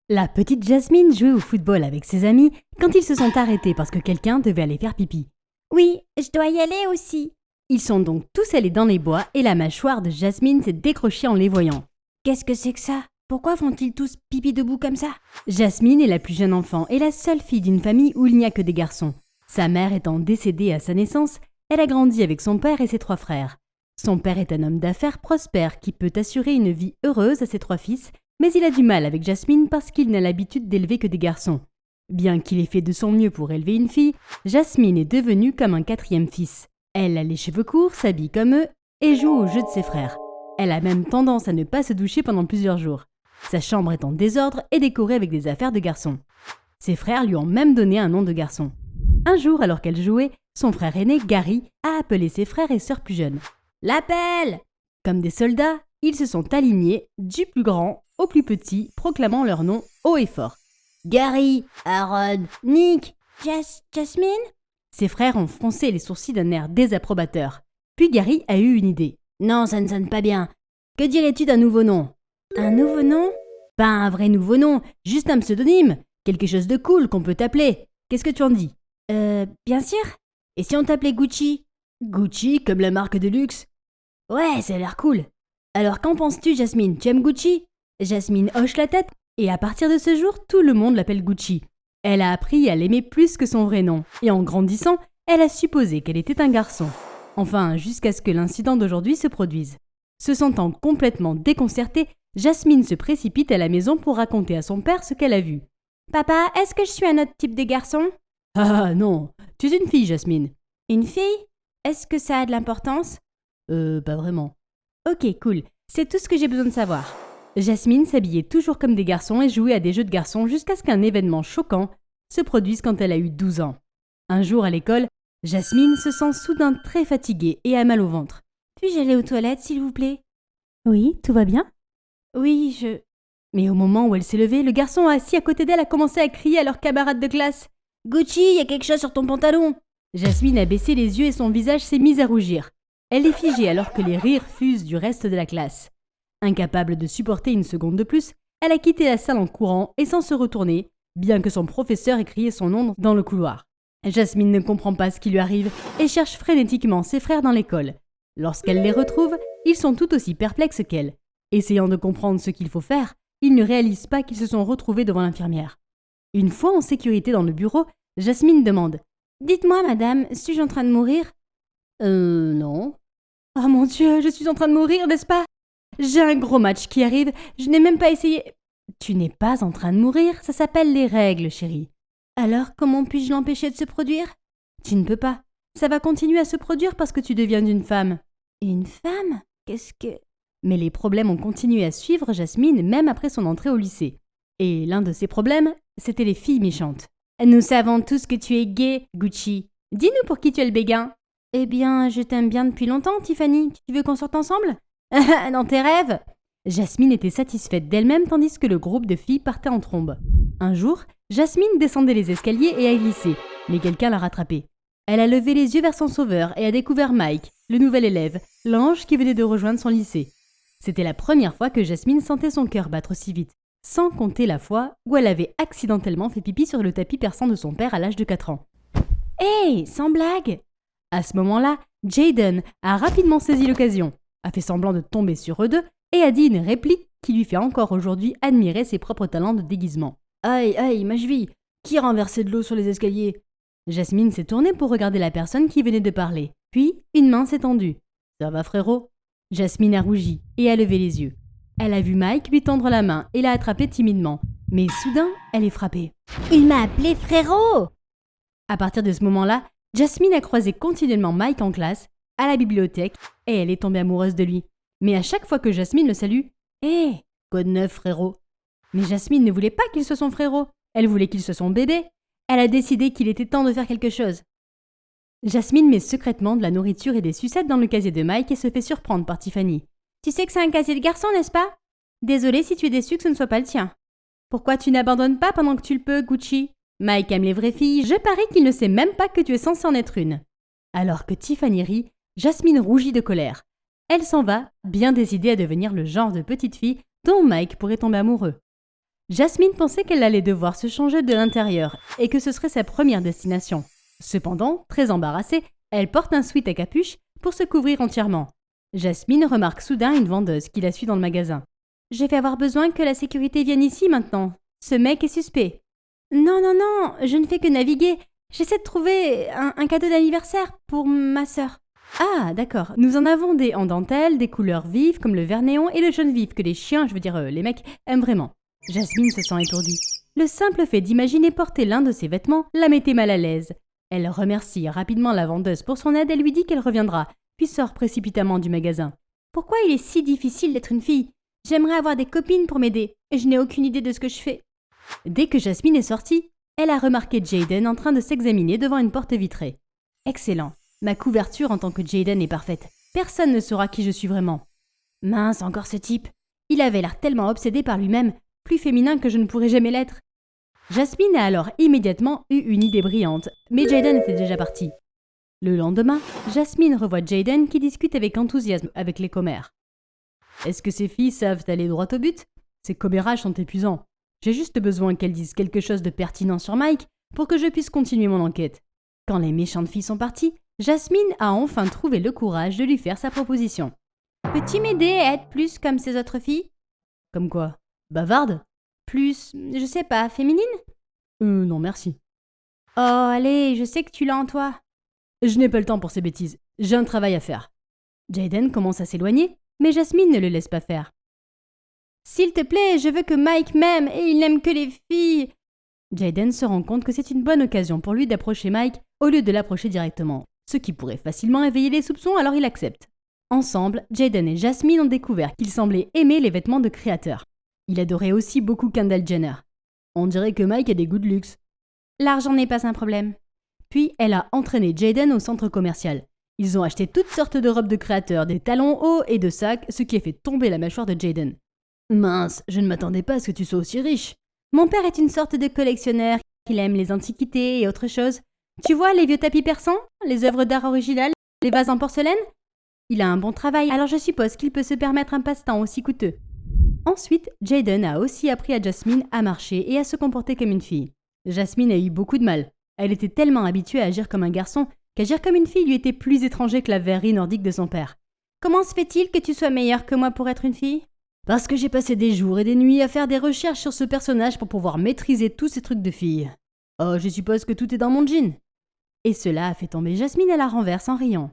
La petite Jasmine jouait au football avec ses amis quand ils se sont arrêtés parce que quelqu'un devait aller faire pipi. Oui, je dois y aller aussi. Ils sont donc tous allés dans les bois et la mâchoire de Jasmine s'est décrochée en les voyant. Qu'est-ce que c'est que ça? Pourquoi font-ils tous pipi debout comme ça? Jasmine est la plus jeune enfant et la seule fille d'une famille où il n'y a que des garçons. Sa mère étant décédée à sa naissance, elle a grandi avec son père et ses 3 frères. Son père est un homme d'affaires prospère qui peut assurer une vie heureuse à ses 3 fils, mais il a du mal avec Jasmine parce qu'il n'a l'habitude d'élever que des garçons. Bien qu'il ait fait de son mieux pour élever une fille, Jasmine est devenue comme un 4e fils. Elle a les cheveux courts, s'habille comme eux et joue au jeu de ses frères. Elle a même tendance à ne pas se doucher pendant plusieurs jours. Sa chambre est en désordre et décorée avec des affaires de garçons. Ses frères lui ont même donné un nom de garçon. Un jour, alors qu'elle jouait, son frère aîné, Gary, a appelé ses frères et sœurs plus jeunes. L'appel! Comme des soldats, ils se sont alignés du plus grand au plus petit, proclamant leur nom haut et fort. Gary, Aaron, Nick, Jasmine? Ses frères ont froncé les sourcils d'un air désapprobateur. Puis Gary a eu une idée. Non, ça ne sonne pas bien. Que dirais-tu d'un nouveau nom? Un nouveau nom? Pas un vrai nouveau nom, juste un pseudonyme. Quelque chose de cool qu'on peut t'appeler. Qu'est-ce que tu en dis? Bien sûr. Et si on t'appelait Gucci? Gucci, comme la marque de luxe? Ouais, ça a l'air cool. Alors qu'en penses-tu, Jasmine? Tu aimes Gucci? Jasmine hoche la tête, et à partir de ce jour, tout le monde l'appelle Gucci. Elle a appris à l'aimer plus que son vrai nom, et en grandissant, elle a supposé qu'elle était un garçon. Enfin, jusqu'à ce que l'incident d'aujourd'hui se produise. Se sentant complètement déconcertée, Jasmine se précipite à la maison pour raconter à son père ce qu'elle a vu. Papa, est-ce que je suis un autre type de garçon? Ah non, tu es une fille, Jasmine. Une fille? Est-ce que ça a de l'importance? Pas vraiment. Ok, cool, c'est tout ce que j'ai besoin de savoir. Jasmine s'habillait toujours comme des garçons et jouait à des jeux de garçons jusqu'à ce qu'un événement choquant se produise quand elle a eu 12 ans. Un jour à l'école, Jasmine se sent soudain très fatiguée et a mal au ventre. Puis-je aller aux toilettes, s'il vous plaît? Oui, tout va bien? Oui, Mais au moment où elle s'est levée, le garçon assis à côté d'elle a commencé à crier à leur camarade de classe. « Gucci, il y a quelque chose sur ton pantalon !» Jasmine a baissé les yeux et son visage s'est mis à rougir. Elle est figée alors que les rires fusent du reste de la classe. Incapable de supporter une seconde de plus, elle a quitté la salle en courant et sans se retourner, bien que son professeur ait crié son nom dans le couloir. Jasmine ne comprend pas ce qui lui arrive et cherche frénétiquement ses frères dans l'école. Lorsqu'elle les retrouve, ils sont tout aussi perplexes qu'elle. Essayant de comprendre ce qu'il faut faire, ils ne réalisent pas qu'ils se sont retrouvés devant l'infirmière. Une fois en sécurité dans le bureau, Jasmine demande « Dites-moi, madame, suis-je en train de mourir ?»« Non. »« Oh mon Dieu, je suis en train de mourir, n'est-ce pas ? J'ai un gros match qui arrive, je n'ai même pas essayé. » »« Tu n'es pas en train de mourir, ça s'appelle les règles, chérie. »« Alors, comment puis-je l'empêcher de se produire ?»« Tu ne peux pas. Ça va continuer à se produire parce que tu deviens une femme. »« Une femme ? Qu'est-ce que… » Mais les problèmes ont continué à suivre Jasmine même après son entrée au lycée. Et l'un de ces problèmes, c'était les filles méchantes. « Nous savons tous que tu es gay, Gucci. Dis-nous pour qui tu es le béguin. »« Eh bien, je t'aime bien depuis longtemps, Tiffany. Tu veux qu'on sorte ensemble ?»« Dans tes rêves ?» Jasmine était satisfaite d'elle-même tandis que le groupe de filles partait en trombe. Un jour, Jasmine descendait les escaliers et a glissé, mais quelqu'un l'a rattrapée. Elle a levé les yeux vers son sauveur et a découvert Mike, le nouvel élève, l'ange qui venait de rejoindre son lycée. C'était la première fois que Jasmine sentait son cœur battre si vite, sans compter la fois où elle avait accidentellement fait pipi sur le tapis perçant de son père à l'âge de 4 ans. « Hey, sans blague !» À ce moment-là, Jaden a rapidement saisi l'occasion, a fait semblant de tomber sur eux deux et a dit une réplique qui lui fait encore aujourd'hui admirer ses propres talents de déguisement. « Aïe, aïe, ma cheville! Qui a renversé de l'eau sur les escaliers ?» Jasmine s'est tournée pour regarder la personne qui venait de parler. Puis, une main s'est tendue. « Ça va, frérot ?» Jasmine a rougi et a levé les yeux. Elle a vu Mike lui tendre la main et l'a attrapé timidement. Mais soudain, elle est frappée. « Il m'a appelé frérot !» À partir de ce moment-là, Jasmine a croisé continuellement Mike en classe, à la bibliothèque, et elle est tombée amoureuse de lui. Mais à chaque fois que Jasmine le salue, « Hé, code 9, frérot !» Mais Jasmine ne voulait pas qu'il soit son frérot. Elle voulait qu'il soit son bébé. Elle a décidé qu'il était temps de faire quelque chose. Jasmine met secrètement de la nourriture et des sucettes dans le casier de Mike et se fait surprendre par Tiffany. « Tu sais que c'est un casier de garçon, n'est-ce pas ? Désolée si tu es déçue que ce ne soit pas le tien. Pourquoi tu n'abandonnes pas pendant que tu le peux, Gucci ? Mike aime les vraies filles, je parie qu'il ne sait même pas que tu es censé en être une. » Alors que Tiffany rit, Jasmine rougit de colère. Elle s'en va, bien décidée à devenir le genre de petite fille dont Mike pourrait tomber amoureux. Jasmine pensait qu'elle allait devoir se changer de l'intérieur et que ce serait sa première destination. Cependant, très embarrassée, elle porte un sweat à capuche pour se couvrir entièrement. Jasmine remarque soudain une vendeuse qui la suit dans le magasin. « Je vais avoir besoin que la sécurité vienne ici maintenant. Ce mec est suspect. »« Non, non, non, je ne fais que naviguer. J'essaie de trouver un cadeau d'anniversaire pour ma sœur. » Ah, d'accord. Nous en avons des en dentelle, des couleurs vives comme le vert néon et le jaune vif que les chiens, les mecs, aiment vraiment. Jasmine se sent étourdie. Le simple fait d'imaginer porter l'un de ses vêtements la mettait mal à l'aise. Elle remercie rapidement la vendeuse pour son aide et lui dit qu'elle reviendra, puis sort précipitamment du magasin. « Pourquoi il est si difficile d'être une fille ? J'aimerais avoir des copines pour m'aider, et je n'ai aucune idée de ce que je fais. » Dès que Jasmine est sortie, elle a remarqué Jaden en train de s'examiner devant une porte vitrée. « Excellent. Ma couverture en tant que Jaden est parfaite. Personne ne saura qui je suis vraiment. » Mince, encore ce type. Il avait l'air tellement obsédé par lui-même, plus féminin que je ne pourrais jamais l'être. Jasmine a alors immédiatement eu une idée brillante, mais Jaden était déjà parti. Le lendemain, Jasmine revoit Jaden qui discute avec enthousiasme avec les commères. « Est-ce que ces filles savent aller droit au but ? Ces commérages sont épuisants. J'ai juste besoin qu'elles disent quelque chose de pertinent sur Mike pour que je puisse continuer mon enquête. » Quand les méchantes filles sont parties, Jasmine a enfin trouvé le courage de lui faire sa proposition. « Peux-tu m'aider à être plus comme ces autres filles ?»« Comme quoi ? Bavarde ? Plus, je sais pas, féminine ? » Non merci. »« Oh, allez, je sais que tu l'as en toi. »« Je n'ai pas le temps pour ces bêtises. J'ai un travail à faire. » Jaden commence à s'éloigner, mais Jasmine ne le laisse pas faire. « S'il te plaît, je veux que Mike m'aime et il n'aime que les filles. » Jaden se rend compte que c'est une bonne occasion pour lui d'approcher Mike au lieu de l'approcher directement, ce qui pourrait facilement éveiller les soupçons, alors il accepte. Ensemble, Jaden et Jasmine ont découvert qu'il semblait aimer les vêtements de créateurs. Il adorait aussi beaucoup Kendall Jenner. On dirait que Mike a des goûts de luxe. L'argent n'est pas un problème. Puis elle a entraîné Jaden au centre commercial. Ils ont acheté toutes sortes de robes de créateurs, des talons hauts et de sacs, ce qui a fait tomber la mâchoire de Jaden. Mince, je ne m'attendais pas à ce que tu sois aussi riche. Mon père est une sorte de collectionneur. Il aime les antiquités et autre chose. Tu vois les vieux tapis persans, les œuvres d'art originales, les vases en porcelaine ? Il a un bon travail, alors je suppose qu'il peut se permettre un passe-temps aussi coûteux. Ensuite, Jaden a aussi appris à Jasmine à marcher et à se comporter comme une fille. Jasmine a eu beaucoup de mal. Elle était tellement habituée à agir comme un garçon qu'agir comme une fille lui était plus étranger que la verrerie nordique de son père. « Comment se fait-il que tu sois meilleure que moi pour être une fille ?»« Parce que j'ai passé des jours et des nuits à faire des recherches sur ce personnage pour pouvoir maîtriser tous ces trucs de fille. Oh, je suppose que tout est dans mon jean. » Et cela a fait tomber Jasmine à la renverse en riant.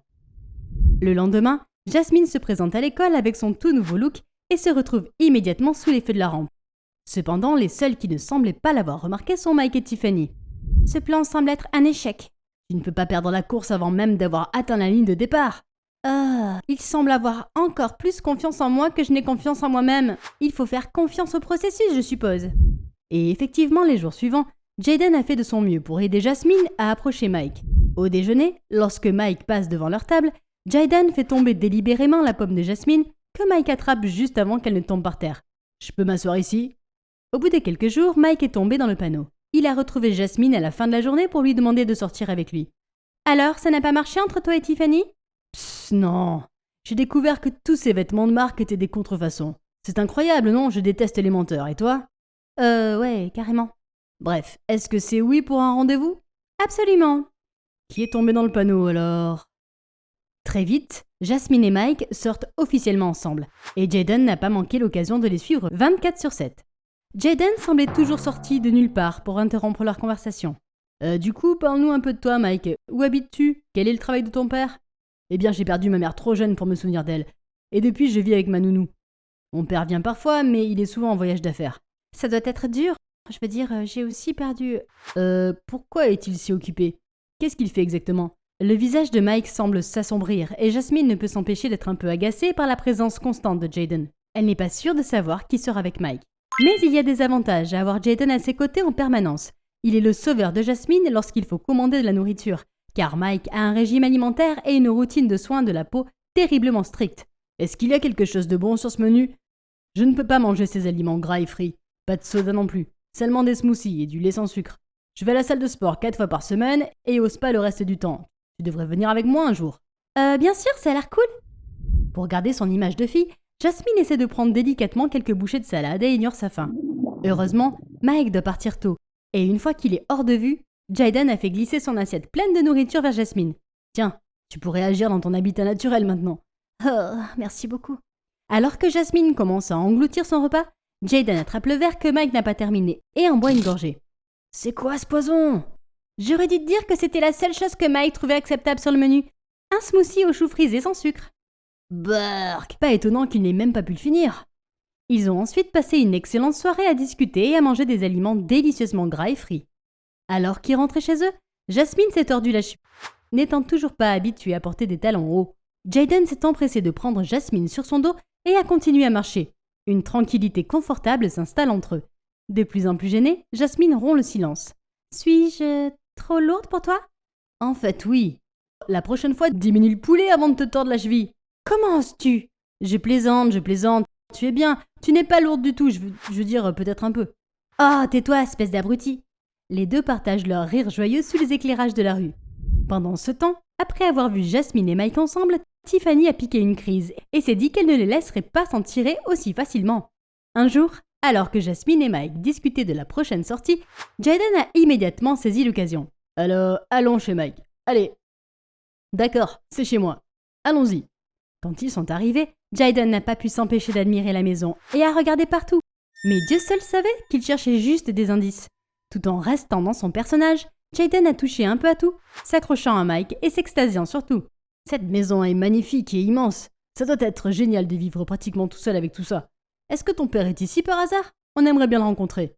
Le lendemain, Jasmine se présente à l'école avec son tout nouveau look et se retrouve immédiatement sous les feux de la rampe. Cependant, les seuls qui ne semblaient pas l'avoir remarqué sont Mike et Tiffany. « Ce plan semble être un échec. Tu ne peux pas perdre la course avant même d'avoir atteint la ligne de départ. Il semble avoir encore plus confiance en moi que je n'ai confiance en moi-même. Il faut faire confiance au processus, je suppose. » Et effectivement, les jours suivants, Jaden a fait de son mieux pour aider Jasmine à approcher Mike. Au déjeuner, lorsque Mike passe devant leur table, Jaden fait tomber délibérément la pomme de Jasmine que Mike attrape juste avant qu'elle ne tombe par terre. « Je peux m'asseoir ici ?» Au bout de quelques jours, Mike est tombé dans le panneau. Il a retrouvé Jasmine à la fin de la journée pour lui demander de sortir avec lui. « Alors, ça n'a pas marché entre toi et Tiffany ?»« Psst, non. J'ai découvert que tous ces vêtements de marque étaient des contrefaçons. C'est incroyable, non ? Je déteste les menteurs. Et toi ? » Ouais, carrément. » Bref, est-ce que c'est oui pour un rendez-vous ? » ?»« Absolument. » »« Qui est tombé dans le panneau alors ? » Très vite, Jasmine et Mike sortent officiellement ensemble, et Jaden n'a pas manqué l'occasion de les suivre 24/7. Jaden semblait toujours sorti de nulle part pour interrompre leur conversation. Du coup, parle-nous un peu de toi, Mike. Où habites-tu ? Quel est le travail de ton père ? Eh bien, j'ai perdu ma mère trop jeune pour me souvenir d'elle, et depuis, je vis avec ma nounou. Mon père vient parfois, mais il est souvent en voyage d'affaires. Ça doit être dur. Je veux dire, j'ai aussi perdu... Pourquoi est-il si occupé ? Qu'est-ce qu'il fait exactement ? Le visage de Mike semble s'assombrir et Jasmine ne peut s'empêcher d'être un peu agacée par la présence constante de Jaden. Elle n'est pas sûre de savoir qui sera avec Mike. Mais il y a des avantages à avoir Jaden à ses côtés en permanence. Il est le sauveur de Jasmine lorsqu'il faut commander de la nourriture, car Mike a un régime alimentaire et une routine de soins de la peau terriblement stricte. Est-ce qu'il y a quelque chose de bon sur ce menu ? Je ne peux pas manger ces aliments gras et frits. Pas de soda non plus. Seulement des smoothies et du lait sans sucre. Je vais à la salle de sport 4 fois par semaine et au spa le reste du temps. Tu devrais venir avec moi un jour. Bien sûr, ça a l'air cool. Pour garder son image de fille, Jasmine essaie de prendre délicatement quelques bouchées de salade et ignore sa faim. Heureusement, Mike doit partir tôt, et une fois qu'il est hors de vue, Jaden a fait glisser son assiette pleine de nourriture vers Jasmine. « Tiens, tu pourrais agir dans ton habitat naturel maintenant. » « Oh, merci beaucoup. » Alors que Jasmine commence à engloutir son repas, Jaden attrape le verre que Mike n'a pas terminé et en boit une gorgée. « C'est quoi ce poison ?» J'aurais dû te dire que c'était la seule chose que Mike trouvait acceptable sur le menu. Un smoothie aux choux frisés sans sucre. Burk! Pas étonnant qu'il n'ait même pas pu le finir. Ils ont ensuite passé une excellente soirée à discuter et à manger des aliments délicieusement gras et frits. Alors qu'ils rentraient chez eux, Jasmine s'est tordue la cheville. N'étant toujours pas habituée à porter des talons hauts, Jaden s'est empressé de prendre Jasmine sur son dos et a continué à marcher. Une tranquillité confortable s'installe entre eux. De plus en plus gênée, Jasmine rompt le silence. « Suis-je trop lourde pour toi ?»« En fait, oui. La prochaine fois, diminue le poulet avant de te tordre la cheville. »« Comment oses-tu ?»« Je plaisante. Tu es bien. Tu n'es pas lourde du tout, je veux dire peut-être un peu. »« Oh, tais-toi, espèce d'abruti !» Les deux partagent leur rire joyeux sous les éclairages de la rue. Pendant ce temps, après avoir vu Jasmine et Mike ensemble, Tiffany a piqué une crise et s'est dit qu'elle ne les laisserait pas s'en tirer aussi facilement. Un jour, alors que Jasmine et Mike discutaient de la prochaine sortie, Jaden a immédiatement saisi l'occasion. « Alors, allons chez Mike. Allez. »« D'accord, c'est chez moi. Allons-y. » Quand ils sont arrivés, Jaden n'a pas pu s'empêcher d'admirer la maison et à regarder partout. Mais Dieu seul savait qu'il cherchait juste des indices. Tout en restant dans son personnage, Jaden a touché un peu à tout, s'accrochant à Mike et s'extasiant surtout. « Cette maison est magnifique et immense. Ça doit être génial de vivre pratiquement tout seul avec tout ça. Est-ce que ton père est ici par hasard? On aimerait bien le rencontrer. »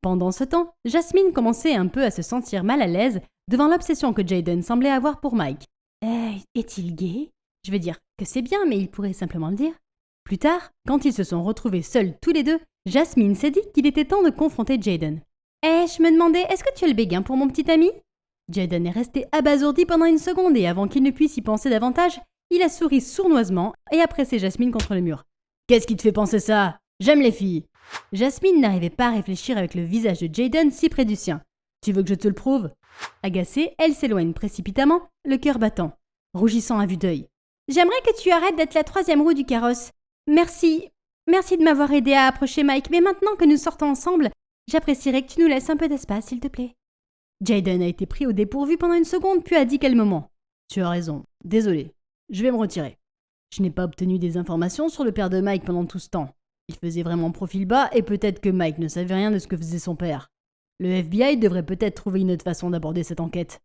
Pendant ce temps, Jasmine commençait un peu à se sentir mal à l'aise devant l'obsession que Jaden semblait avoir pour Mike. Est-il gay? Je veux dire que c'est bien, mais il pourrait simplement le dire. Plus tard, quand ils se sont retrouvés seuls tous les deux, Jasmine s'est dit qu'il était temps de confronter Jaden. « Je me demandais, est-ce que tu as le béguin pour mon petit ami ?» Jaden est resté abasourdi pendant une seconde et avant qu'il ne puisse y penser davantage, il a souri sournoisement et a pressé Jasmine contre le mur. « Qu'est-ce qui te fait penser ça? J'aime les filles. » Jasmine n'arrivait pas à réfléchir avec le visage de Jaden si près du sien. « Tu veux que je te le prouve ?» Agacée, elle s'éloigne précipitamment, le cœur battant, rougissant à vue d'œil. « J'aimerais que tu arrêtes d'être la troisième roue du carrosse. Merci de m'avoir aidé à approcher Mike, mais maintenant que nous sortons ensemble, j'apprécierais que tu nous laisses un peu d'espace, s'il te plaît. » Jaden a été pris au dépourvu pendant une seconde, puis a dit calmement. « Tu as raison. Désolé. Je vais me retirer. Je n'ai pas obtenu des informations sur le père de Mike pendant tout ce temps. Il faisait vraiment profil bas et peut-être que Mike ne savait rien de ce que faisait son père. Le FBI devrait peut-être trouver une autre façon d'aborder cette enquête. »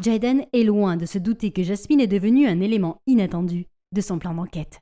Jaden est loin de se douter que Jasmine est devenue un élément inattendu de son plan d'enquête.